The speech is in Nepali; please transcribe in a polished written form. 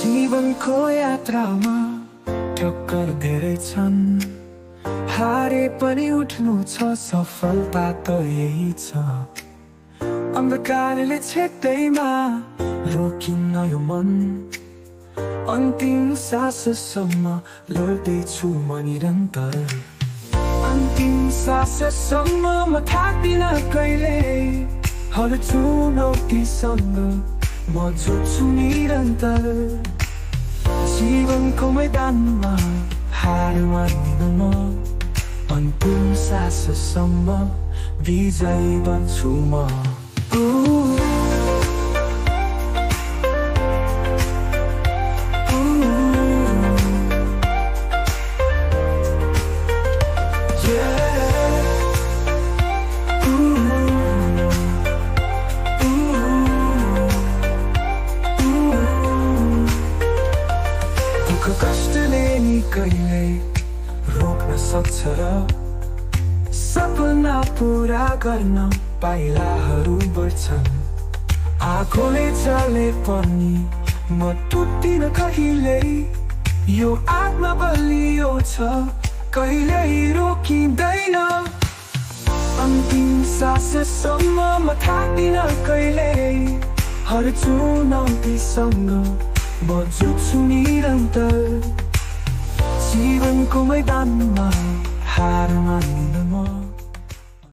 जीवनको यात्रामा टक्कर धेरै छन्, हारे पनि उठ्नु छ, सफलता त यही छ। अन्धकारले छेक्दैमा रोकिन्न यो मन, अन्तिम साससम्म लड्दैछु म निरन्तर। अन्तिम साससम्म म थाक्दिन कहिले, हर चुनौतीसँग म जुझ्छु निरन्तर। जीवनको मैदानमा हार मान्दिन म, अन्तिम साससम्म विजयी बन्छु म। कष्टले नि कहिले रोक्न सक्छ र सपना पुरा गर्न पाइलाहरू बढ्छन्। आगोले जले पनि म टुट्दिन कहिल्यै, यो आत्मा बलियो छ कहिल्यै रोकिँदैन। अन्तिम साससम्म म थाक्दिन कहिल्यै, हर चुनौतीसँग म जुझ्छु निरन्तर। जीवनको मैदानमा हार मान्दिन म।